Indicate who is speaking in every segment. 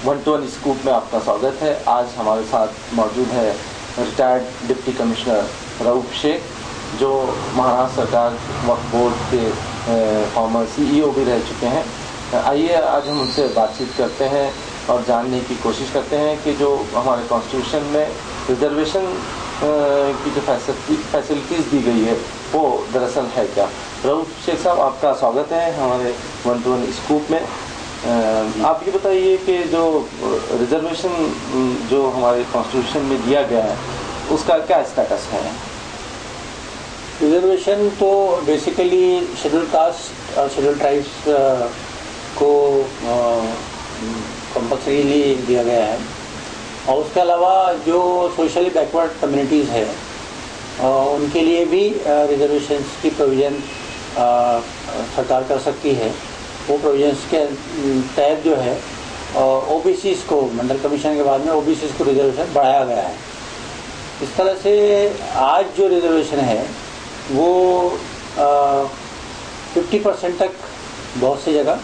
Speaker 1: 1-to-1 scoop में आपका स्वागत है। आज हमारे साथ मौजूद है retired deputy commissioner Rauf Shaikh, जो महाराष्ट्र सरकार वक्फ बोर्ड के फॉर्मर CEO भी रह चुके हैं। आइए आज हम उनसे बातचीत करते हैं और जानने की कोशिश करते हैं कि जो हमारे कॉन्स्टिट्यूशन में रिजर्वेशन की जो फैसिलिटीज़ दी गई है वो दरअसल है क्या। रऊफ शेख साहब, आपका स्वागत है हमारे 1-to-1 स्कूप में। आप ये बताइए कि जो रिजर्वेशन जो हमारे कॉन्स्टिट्यूशन में दिया गया है उसका क्या स्टेटस है।
Speaker 2: रिजर्वेशन तो बेसिकली शेड्यूल कास्ट और शेड्यूल ट्राइब्स को कंपल्सरीली दिया गया है, और उसके अलावा जो सोशली बैकवर्ड कम्युनिटीज़ है उनके लिए भी रिजर्वेशंस की प्रोविज़न सरकार कर सकती है। वो प्रोविजंस के तहत जो है OBCs को मंडल कमीशन के बाद में OBCs को रिजर्वेशन बढ़ाया गया है। इस तरह से आज जो रिजर्वेशन है वो 50% तक बहुत सी जगह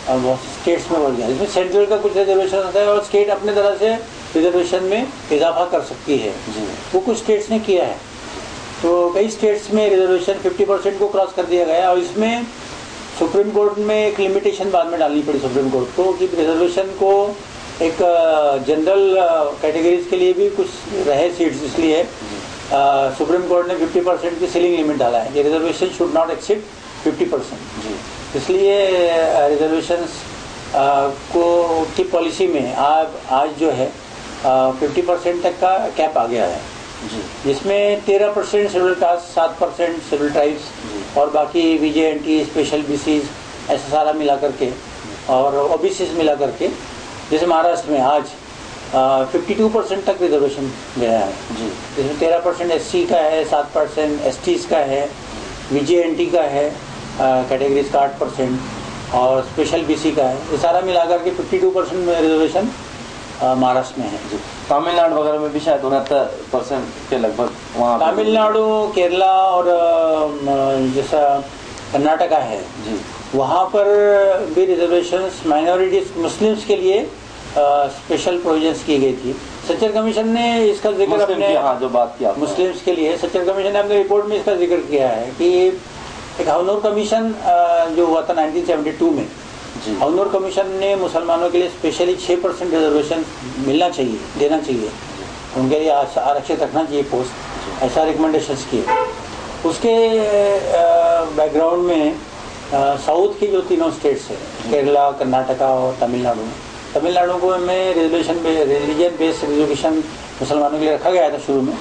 Speaker 2: और बहुत स्टेट्स में बढ़ गया है। इसमें सेंट्रल का कुछ रिजर्वेशन होता है और स्टेट अपने तरह से रिजर्वेशन में इजाफा कर सकती है। वो कुछ स्टेट्स ने किया है, तो कई स्टेट्स में रिजर्वेशन 50% को क्रॉस कर दिया गया। और इसमें सुप्रीम कोर्ट में एक लिमिटेशन बाद में डालनी पड़ी सुप्रीम कोर्ट को कि रिजर्वेशन को एक जनरल कैटेगरीज के लिए भी कुछ रहे सीट्स, इसलिए सुप्रीम कोर्ट ने 50% की सीलिंग लिमिट डाला है कि रिजर्वेशन शुड नॉट एक्सीड 50%। इसलिए रिजर्वेशंस को की पॉलिसी में आज जो है 50% तक का कैप आ गया है, जिसमें 13% शेड्यूल कास्ट, 7% शेड्यूल ट्राइब्स और बाकी VJ/NT, स्पेशल BCs ऐसा सारा मिला करके और OBCs मिला करके, जैसे महाराष्ट्र में आज 52% तक रिजर्वेशन गया है, जिसमें 13% SC का है, 7% STs का है, VJ/NT का है कैटेगरीज का 8% और स्पेशल BC का है। ये सारा मिला करके 52% में रिजर्वेशन महाराष्ट्र में है।
Speaker 1: तमिलनाडु वगैरह में भी शायद 69% के लगभग वहाँ
Speaker 2: तमिलनाडु, केरला और जैसा कर्नाटका है वहाँ पर भी रिजर्वेशंस माइनॉरिटीज मुस्लिम्स के लिए स्पेशल प्रोविजंस की गई थी। सच्चर कमीशन ने इसका जिक्र अपने
Speaker 1: जो बात किया
Speaker 2: मुस्लिम्स के लिए सच्चर कमीशन ने अपने रिपोर्ट में इसका जिक्र किया है कि एक हवनूर कमीशन जो हुआ था 1972 में, हवनूर कमीशन ने मुसलमानों के लिए स्पेशली 6% रिजर्वेशन मिलना चाहिए, देना चाहिए, उनके लिए आरक्षित रखना चाहिए पोस्ट, ऐसा रिकमेंडेशंस किए। उसके बैकग्राउंड में साउथ की जो तीनों स्टेट्स है, केरला, कर्नाटका और तमिलनाडु को में रिलीजन बेस्ड रिजर्वेशन मुसलमानों के लिए रखा गया था शुरू में।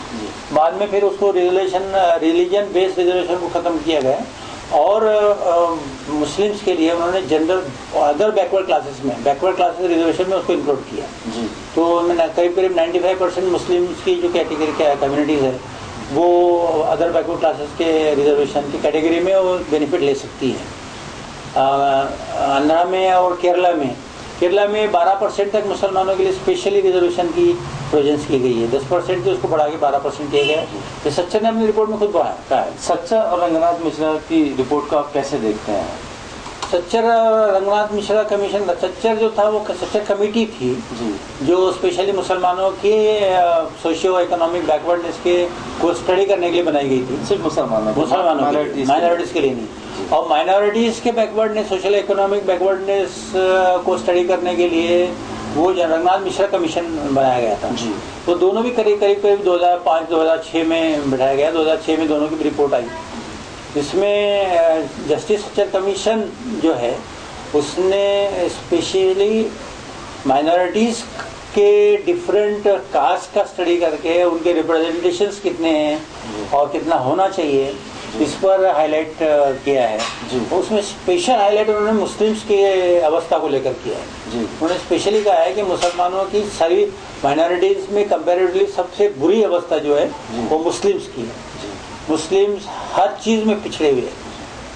Speaker 2: बाद में फिर उसको रिलीजन बेस्ड रिजर्वेशन को ख़त्म किया गया और मुस्लिम्स के लिए उन्होंने general other backward classes reservation में उसको इंक्लूड किया। तो करीब 95% मुस्लिम्स की जो कैटेगरी कम्युनिटीज़ है वो अदर बैकवर्ड क्लासेस के रिजर्वेशन की कैटेगरी में वो बेनिफिट ले सकती है। आंध्रा में और केरला में 12% तक मुसलमानों के लिए स्पेशली रिजर्वेशन की प्रोविजंस की गई है। 10% थी, उसको बढ़ा के 12% किया गया है। तो सच्चर ने अपनी रिपोर्ट में खुद कहा है।
Speaker 1: सच्चर और रंगनाथ मिश्रा की रिपोर्ट को आप कैसे देखते हैं।
Speaker 2: सच्चर रंगनाथ मिश्रा कमीशन, सच्चर जो था वो सच्चर कमेटी थी जो स्पेशली मुसलमानों के सोशियो इकोनॉमिक बैकवर्डनेस के को स्टडी करने के लिए बनाई गई थी। सिर्फ मुसलमानों माइनॉरिटीज के लिए नहीं, और माइनॉरिटीज के बैकवर्डनेस, सोशल इकोनॉमिक बैकवर्डनेस को स्टडी करने के लिए वो रंगनाथ मिश्रा कमीशन बनाया गया था। तो दोनों भी करीब 2005-2006 में बैठाया गया। 2006 में दोनों की रिपोर्ट आई। इसमें जस्टिस सच्चर कमीशन जो है उसने स्पेशली माइनॉरिटीज़ के डिफरेंट कास्ट का स्टडी करके उनके रिप्रेजेंटेशंस कितने हैं और कितना होना चाहिए इस पर हाईलाइट किया है। उसमें स्पेशल हाईलाइट उन्होंने मुस्लिम्स की अवस्था को लेकर किया है। उन्होंने स्पेशली कहा है कि मुसलमानों की सारी माइनॉरिटीज़ में कंपैरेटिवली सबसे बुरी अवस्था जो है वो मुस्लिम्स की है। मुस्लिम्स हर चीज़ में पिछड़े हुए हैं,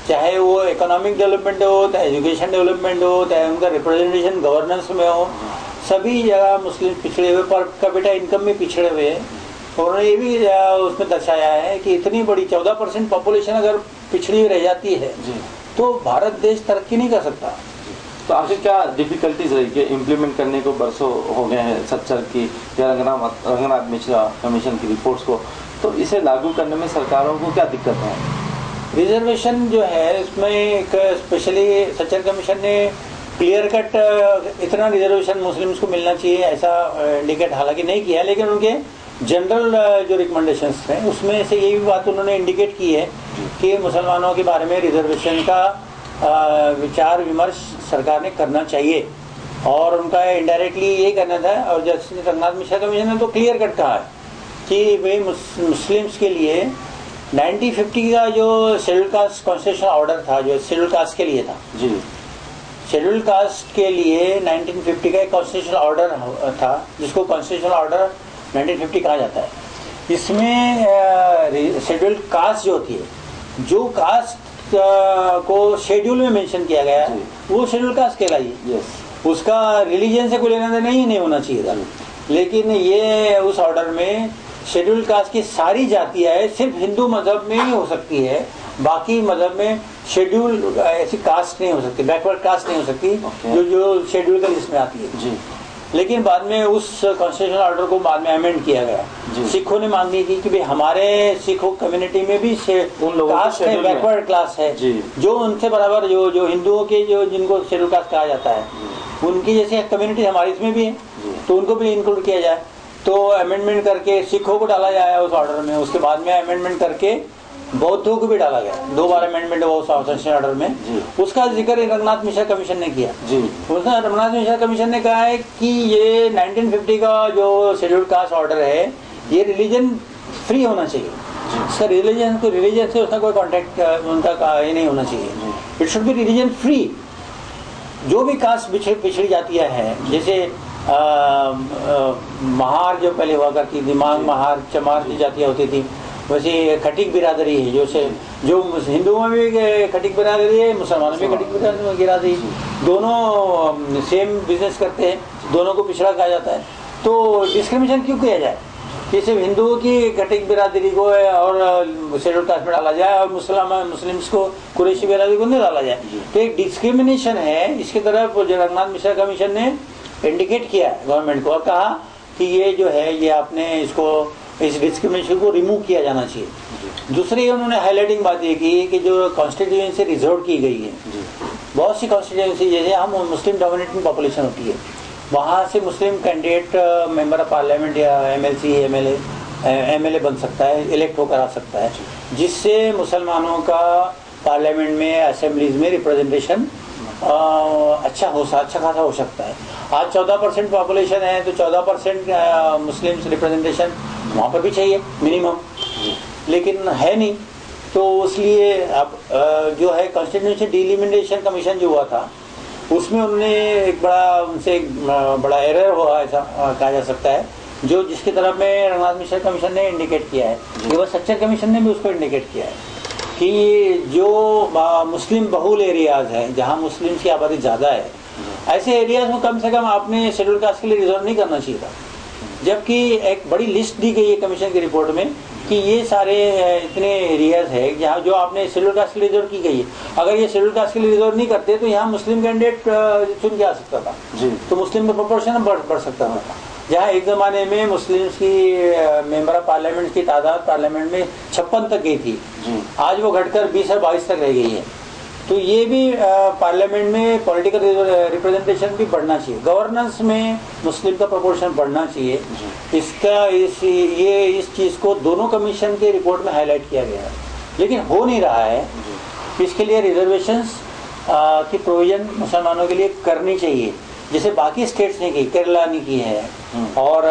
Speaker 2: चाहे वो इकोनॉमिक डेवलपमेंट हो, चाहे एजुकेशन डेवलपमेंट हो, चाहे उनका रिप्रेजेंटेशन गवर्नेंस में हो, सभी जगह मुस्लिम पिछड़े हुए, पर कैपिटा इनकम में पिछड़े हुए हैं। उन्होंने ये भी उसमें दर्शाया है कि इतनी बड़ी 14% पॉपुलेशन अगर पिछड़ी रह जाती है तो भारत देश तरक्की नहीं कर सकता।
Speaker 1: तो आखिर क्या डिफिकल्टीज रही कि इम्प्लीमेंट करने को बरसों हो गए हैं सच्चर की या रंगनाथ मिश्रा कमीशन की रिपोर्ट्स को, तो इसे लागू करने में सरकारों को क्या दिक्कत है?
Speaker 2: रिजर्वेशन जो है इसमें एक स्पेशली सच्चर कमीशन ने क्लियर कट इतना रिजर्वेशन मुस्लिम्स को मिलना चाहिए ऐसा इंडिकेट हालांकि नहीं किया, लेकिन उनके जनरल जो रिकमेंडेशंस हैं उसमें से यही बात उन्होंने इंडिकेट की है कि मुसलमानों के बारे में रिजर्वेशन का विचार विमर्श सरकार ने करना चाहिए, और उनका इनडायरेक्टली ये करना था। और जस्टिस रंगनाथ मिश्रा कमीशन ने तो क्लियर कट कहा है कि भाई मुस्लिम्स के लिए 1950 का जो शेड्यूल कास्ट कॉन्स्टिट्यूशनल ऑर्डर था, जो शेड्यूल कास्ट के लिए था
Speaker 1: जी, शेड्यूल
Speaker 2: कास्ट के लिए 1950 का एक कॉन्स्टिट्यूशनल ऑर्डर था जिसको कॉन्स्टिट्यूशनल ऑर्डर 1950 कहा जाता है। इसमें शेड्यूल कास्ट जो होती है, जो कास्ट को शेड्यूल में मेंशन किया गया है वो शेड्यूल कास्ट कहलाइए। उसका रिलीजन से कोई लेना देना ही नहीं होना चाहिए था, लेकिन ये उस ऑर्डर में शेड्यूल कास्ट की सारी जातियां है सिर्फ हिंदू मजहब में ही हो सकती है, बाकी मजहब में शेड्यूल ऐसी कास्ट नहीं हो सकती, बैकवर्ड कास्ट नहीं हो सकती जो शेड्यूल का लिस्ट में आती है जी। लेकिन बाद में उस कॉन्स्टिट्यूशनल ऑर्डर को बाद में अमेंड किया गया। सिखों ने मांग की कि भाई हमारे सिखों कम्युनिटी में भी कास्ट है, बैकवर्ड क्लास है जो उनसे बराबर जो हिंदुओं के जो जिनको शेड्यूल कास्ट कहा जाता है उनकी जैसे कम्युनिटी हमारी इसमें भी है, तो उनको भी इंक्लूड किया जाए। तो अमेंडमेंट करके सिखों को डाला जाए उस ऑर्डर में, उसके बाद में अमेंडमेंट करके बौद्धों को भी डाला गया। 2 बार अमेंडमेंट हुआ उस कॉन्स्टिट्यूशनल ऑर्डर में, उसका जिक्र रंगनाथ मिश्रा कमीशन ने किया जी। उसका रंगनाथ मिश्रा कमीशन ने कहा है कि ये 1950 का जो शेड्यूल कास्ट ऑर्डर है ये रिलीजन फ्री होना चाहिए, इसका रिलीजन से उसका कोई कॉन्टेक्ट उनका ये नहीं होना चाहिए, it should be religion free. जो भी कास्ट पिछड़ी जातियां हैं, जैसे महार जो पहले हुआ करती थी, मांग महार चमार की जातियां होती थी, वैसे खटीक बिरादरी है जो हिंदुओं में भी खटीक बिरादरी है, मुसलमानों में खटीक बिरादरी, दोनों सेम बिजनेस करते हैं, दोनों को पिछड़ा कहा जाता है। तो डिस्क्रिमिनेशन क्यों किया जाए कि सिर्फ हिंदुओं की खटीक बिरादरी को और शेड्यूल कास्ट में डाला जाए और मुस्लिम्स को कुरैशी बिरादरी को नहीं डाला जाए? तो एक डिस्क्रिमिनेशन है, इसकी तरफ रंगनाथ मिश्रा कमीशन ने इंडिकेट किया गवर्नमेंट को और कहा कि ये जो है ये आपने इस डिस्क्रिमिनेशन को रिमूव किया जाना चाहिए। दूसरी उन्होंने हाईलाइटिंग बात ये की कि जो कॉन्स्टिट्यूएंसी रिजर्व की गई है, बहुत सी कॉन्स्टिट्यूएंसी जैसे हम मुस्लिम डोमिनेटिंग पॉपुलेशन होती है, वहाँ से मुस्लिम कैंडिडेट मेंबर ऑफ पार्लियामेंट या एमएलसी एमएलए बन सकता है, इलेक्ट होकर आ सकता है, जिससे मुसलमानों का पार्लियामेंट में असेंबलीज में रिप्रेजेंटेशन अच्छा खासा हो सकता है। आज 14% पॉपुलेशन है तो 14% मुस्लिम्स रिप्रेजेंटेशन वहाँ पर भी चाहिए मिनिमम, लेकिन है नहीं। तो इसलिए अब जो है कॉन्स्टिट्यूशन डिलिमिटेशन कमीशन जो हुआ था उसमें उन्होंने एक बड़ा एरर हुआ ऐसा कहा जा सकता है, जो जिसकी तरफ में रंगनाथ मिश्रा कमीशन ने इंडिकेट किया है, केवल सच्चर कमीशन ने भी उसको इंडिकेट किया है कि जो मुस्लिम बहुल एरियाज है जहाँ मुस्लिम्स की आबादी ज़्यादा है, ऐसे एरियाज में कम से कम आपने शेड्यूल कास्ट के लिए रिजर्व नहीं करना चाहिए था। जबकि एक बड़ी लिस्ट दी गई है कमीशन की रिपोर्ट में कि ये सारे इतने एरियाज है जहाँ जो आपने शेड्यूल कास्ट के लिए रिजर्व की गई है, अगर ये शेड्यूल कास्ट के लिए रिजर्व नहीं करते तो यहाँ मुस्लिम कैंडिडेट चुन के आ सकता था जी। तो मुस्लिम का प्रोपोर्शन बढ़ सकता था। जहाँ एक ज़माने में मुस्लिम्स की मेंबर ऑफ पार्लियामेंट की तादाद पार्लियामेंट में 56 तक गई थी, आज वो घटकर 20 और 22 तक रह गई है। तो ये भी पार्लियामेंट में पॉलिटिकल रिप्रेजेंटेशन भी बढ़ना चाहिए, गवर्नेंस में मुस्लिम का प्रोपोर्शन बढ़ना चाहिए। इस चीज़ को दोनों कमीशन के रिपोर्ट में हाईलाइट किया गया है, लेकिन हो नहीं रहा है। इसके लिए रिजर्वेशंस की प्रोविजन मुसलमानों के लिए करनी चाहिए, जैसे बाकी स्टेट्स ने की, केरला ने की है और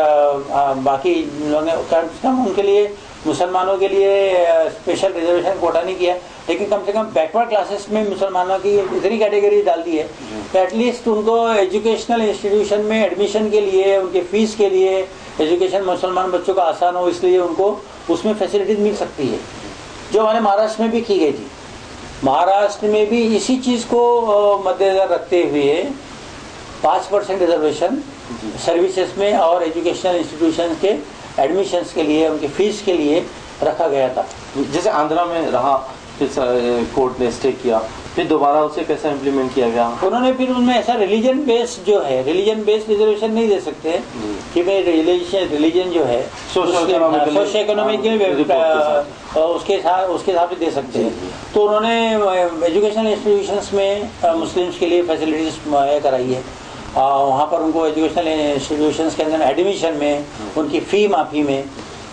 Speaker 2: बाकी लोगों ने कम से कम उनके लिए मुसलमानों के लिए स्पेशल रिजर्वेशन कोटा नहीं किया, लेकिन कम से कम बैकवर्ड क्लासेस में मुसलमानों की इतनी कैटेगरी डाल दी है तो एटलीस्ट उनको एजुकेशनल इंस्टीट्यूशन में एडमिशन के लिए, उनके फीस के लिए, एजुकेशन मुसलमान बच्चों का आसान हो इसलिए उनको उसमें फैसिलिटीज मिल सकती है, जो हमारे महाराष्ट्र में भी की गई थी। महाराष्ट्र में भी इसी चीज़ को मद्देनजर रखते हुए 5% रिजर्वेशन सर्विसेज में और एजुकेशनल इंस्टीट्यूशन के एडमिशन्स के लिए, उनकी फीस के लिए रखा गया था।
Speaker 1: जैसे आंध्रा में रहा, फिर कोर्ट ने स्टे किया, फिर दोबारा उसे कैसे इम्प्लीमेंट किया गया?
Speaker 2: उन्होंने फिर उनमें ऐसा रिलीजन बेस्ड जो है, रिलीजन बेस्ड रिजर्वेशन नहीं दे सकते कि भाई रिलीजन जो है सोशो इकोनॉमिक उसके हिसाब से दे सकते हैं। तो उन्होंने एजुकेशनल इंस्टीट्यूशंस में मुस्लिम्स के लिए फैसिलिटीज मुहैया कराई है। वहाँ पर उनको एजुकेशनल इंस्टीट्यूशंस के अंदर एडमिशन में, उनकी फ़ी माफ़ी में,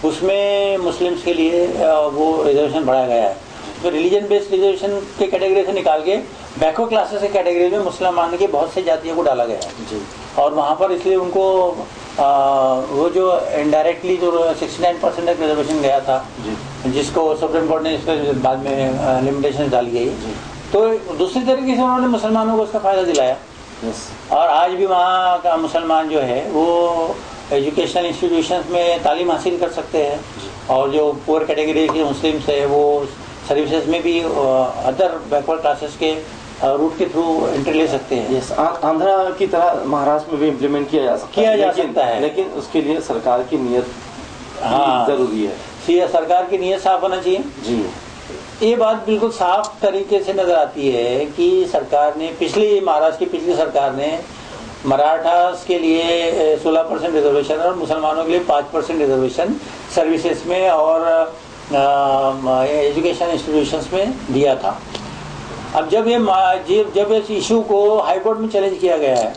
Speaker 2: उसमें मुस्लिम्स के लिए वो रिजर्वेशन बढ़ाया गया है। तो रिलीजन बेस्ड रिजर्वेशन के कैटेगरी से निकाल के बैकवर्ड क्लासेस के कैटेगरी में मुसलमान की बहुत सी जातियों को डाला गया है जी। और वहाँ पर इसलिए उनको वो जो इनडायरेक्टली जो 69% तक रिजर्वेशन गया था जी, जिसको सुप्रीम कोर्ट ने इस पर बाद में लिमिटेशन डाली गई, तो दूसरी तरीके से उन्होंने मुसलमानों को उसका फ़ायदा दिलाया। और आज भी वहाँ का मुसलमान जो है वो एजुकेशनल इंस्टीट्यूशंस में तालीम हासिल कर सकते हैं, और जो पुअर कैटेगरी के मुस्लिम्स है वो सर्विसेज में भी अदर बैकवर्ड क्लासेस के रूट के थ्रू एंट्री ले सकते हैं।
Speaker 1: आंध्रा की तरह महाराष्ट्र में भी इम्प्लीमेंट किया जा सकता है, लेकिन उसके लिए सरकार की नीयत जरूरी है।
Speaker 2: सरकार की नीयत साफ होना चाहिए जी। ये बात बिल्कुल साफ तरीके से नजर आती है कि सरकार ने महाराष्ट्र की पिछली सरकार ने मराठास के लिए 16% रिजर्वेशन और मुसलमानों के लिए 5% रिजर्वेशन सर्विसेज में और एजुकेशन इंस्टीट्यूशंस में दिया था। अब जब इस इशू को हाई कोर्ट में चैलेंज किया गया है,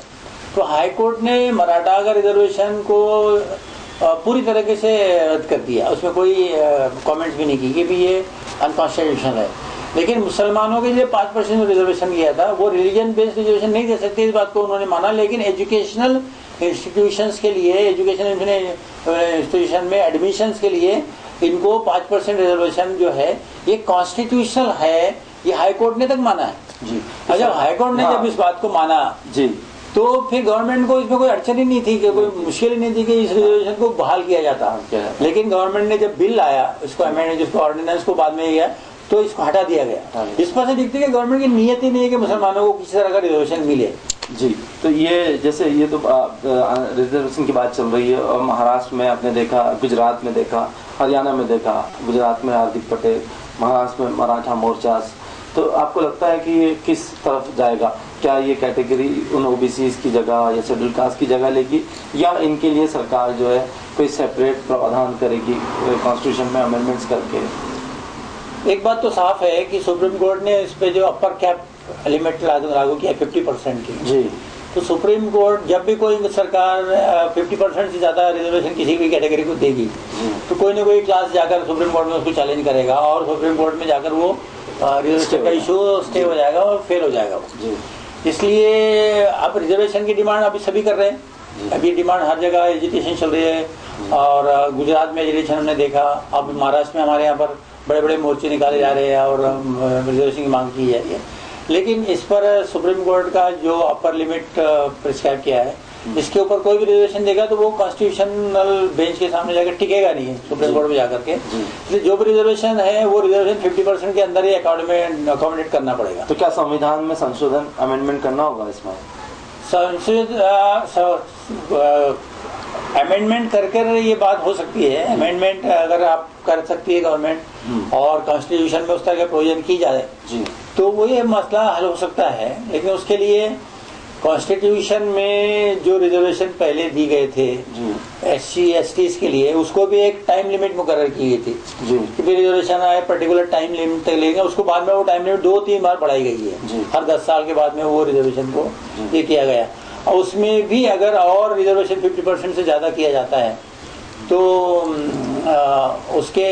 Speaker 2: तो हाई कोर्ट ने मराठा का रिजर्वेशन को पूरी तरीके से रद्द कर दिया। उसमें कोई कमेंट्स भी नहीं की कि भी ये अनकॉन्स्टिट्यूशनल है। लेकिन मुसलमानों के लिए 5% रिजर्वेशन किया था, वो रिलीजन बेस्ड रिजर्वेशन नहीं दे सकते, इस बात को उन्होंने माना। लेकिन एजुकेशनल इंस्टीट्यूशंस के लिए, एजुकेशन इंस्टीट्यूशन में एडमिशंस के लिए इनको 5% रिजर्वेशन जो है ये कॉन्स्टिट्यूशनल है, ये हाई कोर्ट ने तक माना है जी। और जब हाई कोर्ट ने जब इस बात को माना जी, तो फिर गवर्नमेंट को इसमें कोई अड़चन ही नहीं थी, कि कोई मुश्किल ही नहीं थी कि इस रिजर्वेशन को बहाल किया जाता। लेकिन गवर्नमेंट ने जब बिल आया, इसको अमेंडमेंट, जिसको ऑर्डिनेंस को बाद में किया, तो इसको हटा दिया गया। इस पर से दिखती है कि गवर्नमेंट की नीयत ही नहीं है कि मुसलमानों को किसी तरह का रिजर्वेशन मिले
Speaker 1: जी। तो ये जैसे ये तो रिजर्वेशन की बात चल रही है, और महाराष्ट्र में आपने देखा, गुजरात में देखा, हरियाणा में देखा, गुजरात में हार्दिक पटेल, महाराष्ट्र में मराठा मोर्चा। तो आपको लगता है कि ये किस तरफ जाएगा? क्या ये कैटेगरी उन ओबीसी की जगह या शेड्यूल कास्ट की जगह लेगी, या इनके लिए सरकार जो है कोई सेपरेट प्रावधान करेगी कॉन्स्टिट्यूशन में अमेंडमेंट्स करके?
Speaker 2: एक बात तो साफ है कि सुप्रीम कोर्ट ने इस पे जो अपर कैप लिमिट लागू किया 50% की जी। तो सुप्रीम कोर्ट जब भी कोई सरकार 50% से ज्यादा रिजर्वेशन किसी भी कैटेगरी को देगी, तो कोई ना कोई क्लास जाकर सुप्रीम कोर्ट में उसको चैलेंज करेगा, और सुप्रीम कोर्ट में जाकर वो रिजर्वेशन का इशू स्टे हो जाएगा और फेल हो जाएगा वो। इसलिए अब रिजर्वेशन की डिमांड अभी सभी कर रहे हैं। अभी डिमांड हर जगह एजुकेशन चल रही है, और गुजरात में एजुकेशन हमने देखा, अब महाराष्ट्र में हमारे यहाँ पर बड़े बड़े मोर्चे निकाले जा रहे हैं और रिजर्वेशन की मांग की जा रही है। लेकिन इस पर सुप्रीम कोर्ट का जो अपर लिमिट प्रिस्क्राइब किया है, इसके ऊपर कोई भी रिजर्वेशन देगा तो वो कॉन्स्टिट्यूशनल बेंच के सामने जाकर टिकेगा नहीं है सुप्रीम कोर्ट में जाकर के। इसलिए जो भी रिजर्वेशन है वो रिजर्वेशन 50% के अंदर ही अकोमोडेट करना पड़ेगा।
Speaker 1: तो क्या संविधान में संशोधन अमेंडमेंट करना होगा इसमें?
Speaker 2: अमेंडमेंट कर ये बात हो सकती है। अमेंडमेंट अगर आप कर सकती है गवर्नमेंट, और कॉन्स्टिट्यूशन में उस तरह का प्रोविजन की जाए जी, तो वो ये मसला हल हो सकता है। लेकिन उसके लिए कॉन्स्टिट्यूशन में जो रिजर्वेशन पहले दी गए थे SC STs के लिए, उसको भी एक टाइम लिमिट मुकर्रर की गई थी जी, कि रिजर्वेशन आए पर्टिकुलर टाइम लिमिट तक लेंगे। उसको बाद में वो टाइम लिमिट 2-3 बार बढ़ाई गई है, हर 10 साल के बाद में वो रिजर्वेशन को ये किया गया। और उसमें भी अगर और रिजर्वेशन 50% से ज्यादा किया जाता है तो उसके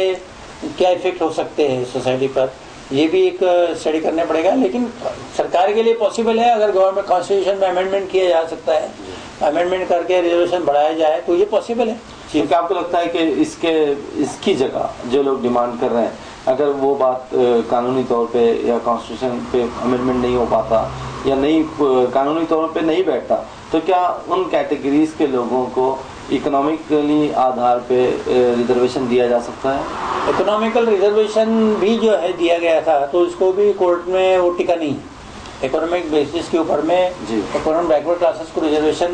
Speaker 2: क्या इफेक्ट हो सकते हैं सोसाइटी पर, ये भी एक स्टडी करना पड़ेगा। लेकिन सरकार के लिए पॉसिबल है, अगर गवर्नमेंट कॉन्स्टिट्यूशन में अमेंडमेंट किया जा सकता है, अमेंडमेंट करके रिजर्वेशन बढ़ाया जाए, तो ये पॉसिबल है।
Speaker 1: तो क्या आपको लगता है कि इसकी जगह जो लोग डिमांड कर रहे हैं, अगर वो बात कानूनी तौर पे या कॉन्स्टिट्यूशन पे अमेंडमेंट नहीं हो पाता, या नहीं कानूनी तौर पे नहीं बैठता, तो क्या उन कैटेगरीज के लोगों को इकोनॉमिकली आधार पे रिजर्वेशन दिया जा सकता है?
Speaker 2: इकोनॉमिकल रिजर्वेशन भी जो है दिया गया था, तो इसको भी कोर्ट में वो टिका नहीं। इकोनॉमिक बेसिस के ऊपर में इकोनॉमिक बैकवर्ड क्लासेस को रिजर्वेशन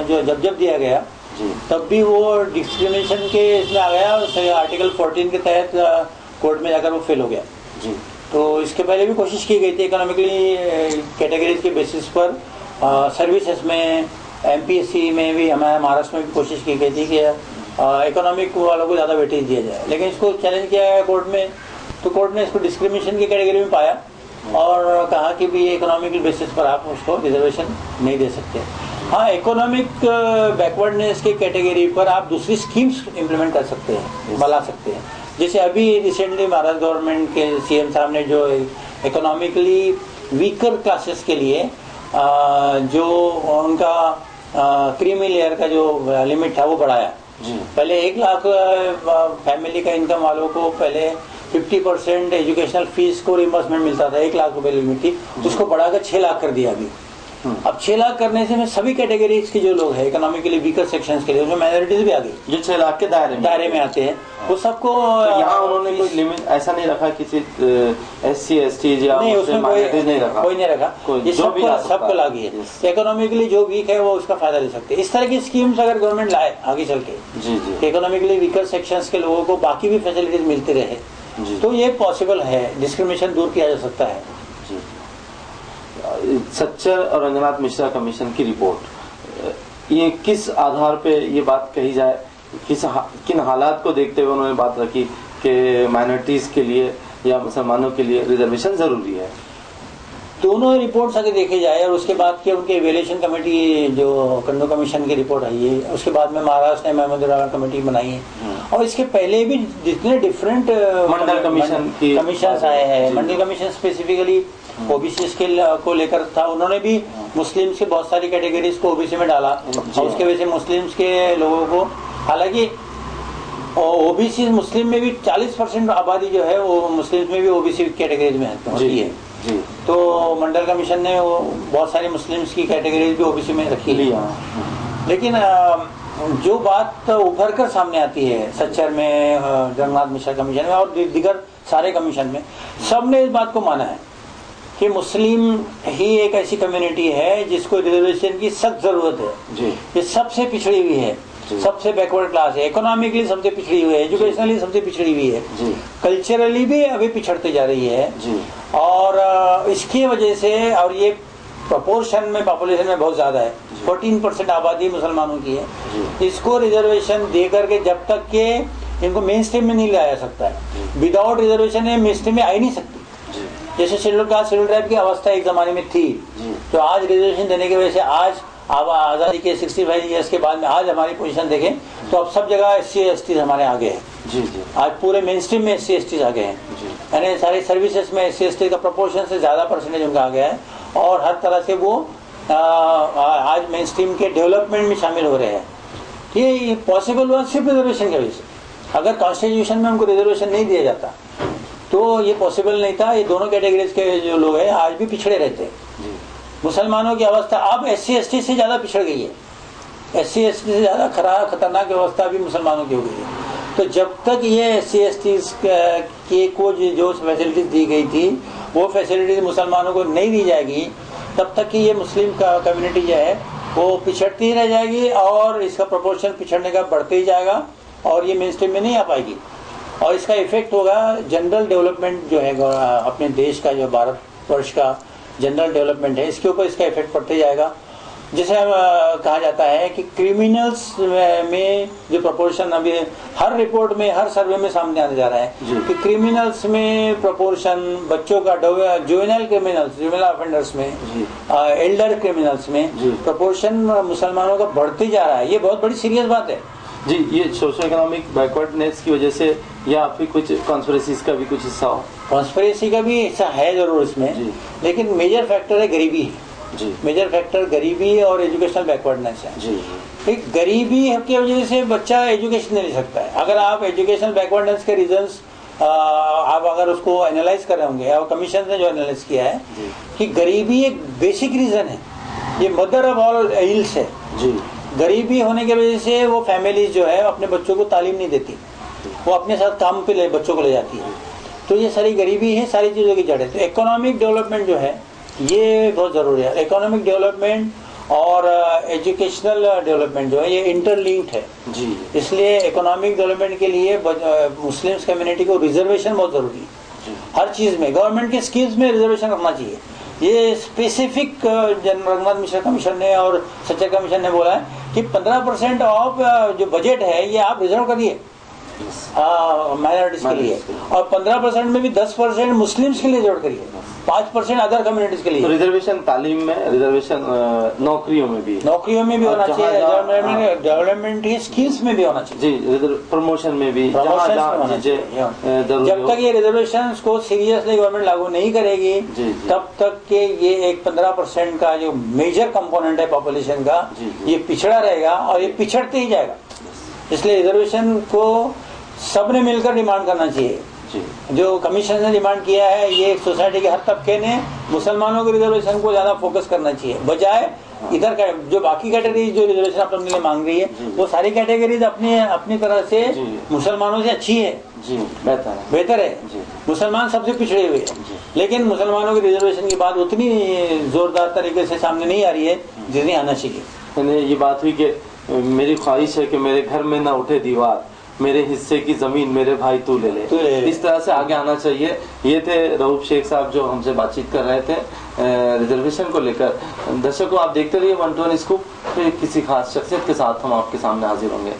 Speaker 2: जो जब दिया गया जी, तब भी वो डिस्क्रिमिनेशन के इसमें आ गया। आर्टिकल 14 के तहत कोर्ट में जाकर वो फेल हो गया जी। तो इसके पहले भी कोशिश की गई थी इकोनॉमिकली कैटेगरीज के बेसिस पर। सर्विसेज में, एमपीएससी में भी, हमारे महाराष्ट्र में भी कोशिश की गई थी कि इकोनॉमिक वालों को ज़्यादा वेटेज दिया जाए, लेकिन इसको चैलेंज किया गया कोर्ट में। तो कोर्ट ने इसको डिस्क्रिमिनेशन की कैटेगरी में पाया और कहा कि भी इकोनॉमिकल बेसिस पर आप उसको रिजर्वेशन नहीं दे सकते। हाँ, इकोनॉमिक बैकवर्डनेस के कैटेगरी पर आप दूसरी स्कीम्स इम्प्लीमेंट कर सकते हैं, बना सकते हैं। जैसे अभी रिसेंटली महाराष्ट्र गवर्नमेंट के सीएम साहब ने जो इकोनॉमिकली वीकर क्लासेस के लिए जो उनका क्रीमी लेयर का जो लिमिट था वो बढ़ाया। पहले 1 लाख फैमिली का इनकम वालों को पहले 50% एजुकेशनल फीस को रिम्बर्समेंट मिलता था, 1 लाख रुपए लिमिट थी, उसको बढ़ाकर 6 लाख कर दिया अभी। अब 6 लाख करने से में सभी कैटेगरीज के जो लोग हैं इकोनॉमिकली वीकर सेक्शंस के लिए, उसमें माइनॉरिटीज भी आ गई जो 6 लाख के दायरे में आते हैं, वो सबको
Speaker 1: तो यहाँ उन्होंने कोई लिमिट ऐसा नहीं रखा किसी SC ST या
Speaker 2: नहीं, उसमें कोई नहीं रखा, ये सबको लागू है। इकोनॉमिकली जो वीक है वो उसका फायदा ले सकते हैं। इस तरह की स्कीम्स अगर गवर्नमेंट लाए आगे चल के, इकोनॉमिकली वीकर सेक्शंस के लोगों को बाकी भी फैसिलिटीज मिलती रहे, तो ये पॉसिबल है, डिस्क्रिमिनेशन दूर किया जा सकता है।
Speaker 1: सच्चर और रंगनाथ मिश्रा कमीशन की रिपोर्ट, ये किस आधार पे ये बात कही जाए, किन हालात को देखते हुए उन्होंने बात रखी कि माइनॉरिटीज के लिए या मुसलमानों के लिए रिजर्वेशन जरूरी है?
Speaker 2: दोनों रिपोर्ट्स अगर देखे जाए और उसके बाद के उनके इवेल्यूएशन कमेटी जो कंडो कमीशन की रिपोर्ट आई है, उसके बाद में महाराष्ट्र ने महमूदुर कमेटी बनाई है, और इसके पहले भी जितने डिफरेंट
Speaker 1: मंडल कमीशन
Speaker 2: आए हैं, मंडल कमीशन स्पेसिफिकली ओबीसी को लेकर था, उन्होंने भी मुस्लिम्स के बहुत सारी कैटेगरीज को ओबीसी में डाला और उसके वजह से मुस्लिम्स के लोगों को, हालांकि ओबीसी मुस्लिम में भी 40% आबादी जो है वो मुस्लिम्स में भी ओबीसी कैटेगरीज में होती है। तो मंडल कमीशन ने वो बहुत सारी मुस्लिम्स की कैटेगरीज भी ओबीसी में रखी है। लेकिन जो बात उभर कर सामने आती है सच्चर में, रंगनाथ मिश्रा कमीशन में और दीगर सारे कमीशन में, सबने इस बात को माना है कि मुस्लिम ही एक ऐसी कम्युनिटी है जिसको रिजर्वेशन की सख्त जरूरत है। ये सबसे पिछड़ी हुई है, सबसे बैकवर्ड क्लास है, इकोनॉमिकली सबसे पिछड़ी हुई है, एजुकेशनली सबसे पिछड़ी हुई है, कल्चरली भी अभी पिछड़ते जा रही है। और इसकी वजह से, और ये प्रोपोर्शन में पॉपुलेशन में बहुत ज्यादा है, 14% आबादी मुसलमानों की है, इसको रिजर्वेशन दे करके जब तक के इनको मेन स्ट्रीम में नहीं लाया जा सकता है, विदाउट रिजर्वेशन ये मेन स्ट्रीम में आ ही नहीं सकती। जैसे शेड्यूल कास्ट शेड्यूल ट्राइब की अवस्था एक जमाने में थी, तो आज रिजर्वेशन देने की वजह से आज आजादी के 65 ईयर्स के बाद में आज हमारी पोजीशन देखें तो अब सब जगह SC ST हमारे आगे हैं। आज पूरे मेन स्ट्रीम में SC ST आगे हैं, यानी सारी सर्विसेज में SC ST का प्रोपोर्शन से ज्यादा परसेंटेज उनका आ गया है, और हर तरह से वो आज मेन स्ट्रीम के डेवलपमेंट में शामिल हो रहे हैं। ये पॉसिबल हुआ सिर्फ रिजर्वेशन की वजह से। अगर कॉन्स्टिट्यूशन में उनको रिजर्वेशन नहीं दिया जाता तो ये पॉसिबल नहीं था। ये दोनों कैटेगरीज के जो लोग हैं आज भी पिछड़े रहते हैं। मुसलमानों की अवस्था अब SC ST से ज्यादा पिछड़ गई है, SC ST से ज्यादा खतरनाक अवस्था भी मुसलमानों की हो गई है। तो जब तक ये SC ST के को जो फैसिलिटीज दी गई थी वो फैसिलिटीज मुसलमानों को नहीं दी जाएगी, तब तक कि ये मुस्लिम कम्युनिटी जो है वो पिछड़ती रह जाएगी और इसका प्रोपोर्शन पिछड़ने का बढ़ते ही जाएगा और ये मेन स्ट्रीम में नहीं आ पाएगी। और इसका इफेक्ट होगा जनरल डेवलपमेंट जो है अपने देश का, जो भारत वर्ष का जनरल डेवलपमेंट है, इसके ऊपर इसका इफेक्ट पड़ते जाएगा। जैसे कहा जाता है कि क्रिमिनल्स में जो प्रोपोर्शन अभी हर रिपोर्ट में, हर सर्वे में सामने आने जा रहा है कि क्रिमिनल्स में प्रोपोर्शन, बच्चों का जुवेनाइल क्रिमिनल्स, जुवेनाइल ऑफेंडर्स में, एल्डर क्रिमिनल्स में प्रोपोर्शन मुसलमानों का बढ़ते जा रहा है। ये बहुत बड़ी सीरियस बात है
Speaker 1: जी। ये सोशो इकोनॉमिक बैकवर्डनेस की वजह से या फिर कुछ कॉन्स्पिरेसीज का भी कुछ हिस्सा हो?
Speaker 2: कॉन्स्पिरेसी का भी हिस्सा है जरूर इसमें, लेकिन मेजर फैक्टर है गरीबी जी। मेजर फैक्टर गरीबी और एजुकेशनल बैकवर्डनेस है जी। गरीबी की वजह से बच्चा एजुकेशन नहीं ले सकता है। अगर आप एजुकेशनल बैकवर्डनेस के रीजंस आप अगर उसको एनालाइज कर रहे होंगे, और कमीशन ने जो एनालाइज किया है कि गरीबी एक बेसिक रीजन है, ये मदर ऑफ ऑल इल्स है जी। गरीबी होने की वजह से वो फैमिलीज जो है अपने बच्चों को तालीम नहीं देती, वो अपने साथ काम पे बच्चों को ले जाती है। तो ये सारी गरीबी है, सारी चीजों की जड़ है। तो इकोनॉमिक डेवलपमेंट जो है ये बहुत जरूरी है। इकोनॉमिक डेवलपमेंट और एजुकेशनल डेवलपमेंट जो है ये इंटरलिंक्ड है जी। इसलिए इकोनॉमिक डेवलपमेंट के लिए मुस्लिम्स कम्युनिटी को रिजर्वेशन बहुत जरूरी है। हर चीज में गवर्नमेंट के स्कीम्स में रिजर्वेशन रखना चाहिए। ये specific general Ranganath Mishra commission ने और सच्चर कमीशन ने बोला है कि 15% ऑफ जो बजट है ये आप रिजर्व करिए माइनॉरिटीज के लिए, और 15% में भी 10% मुस्लिम्स के लिए रिजर्व करिए, 5% अदर कम्युनिटीज के लिए।
Speaker 1: तो रिजर्वेशन तालीम में, रिजर्वेशन नौकरियों में भी
Speaker 2: होना चाहिए, डेवलपमेंट की स्कीम्स में भी होना चाहिए
Speaker 1: जी, प्रमोशन में भी,
Speaker 2: जब तक ये रिजर्वेशन को सीरियसली गवर्नमेंट लागू नहीं करेगी तब तक के ये एक 15% का जो मेजर कंपोनेंट है पॉपुलेशन का ये पिछड़ा रहेगा और ये पिछड़ते ही जाएगा। इसलिए रिजर्वेशन को सबने मिलकर डिमांड करना चाहिए। जो कमीशन ने डिमांड किया है, ये सोसाइटी के हर तबके ने मुसलमानों के रिजर्वेशन को ज्यादा फोकस करना चाहिए, बजाय इधर का जो बाकी कैटेगरी जो रिजर्वेशन अपने लिए मांग रही है वो सारी कैटेगरीज अपनी तरह से मुसलमानों से अच्छी है, बेहतर है। मुसलमान सबसे पिछड़े हुए हैं, लेकिन मुसलमानों के रिजर्वेशन की बात उतनी जोरदार तरीके से सामने नहीं आ रही है जितनी आना चाहिए।
Speaker 1: ये बात हुई कि मेरी ख्वाहिश है कि मेरे घर में ना उठे दीवार, मेरे हिस्से की जमीन मेरे भाई तू ले ले, इस तरह से आगे आना चाहिए। ये थे रऊफ शेख साहब जो हमसे बातचीत कर रहे थे रिजर्वेशन को लेकर। दर्शकों, आप देखते रहिए 121 स्कूप, फिर किसी खास शख्सियत के साथ हम आपके सामने हाजिर होंगे।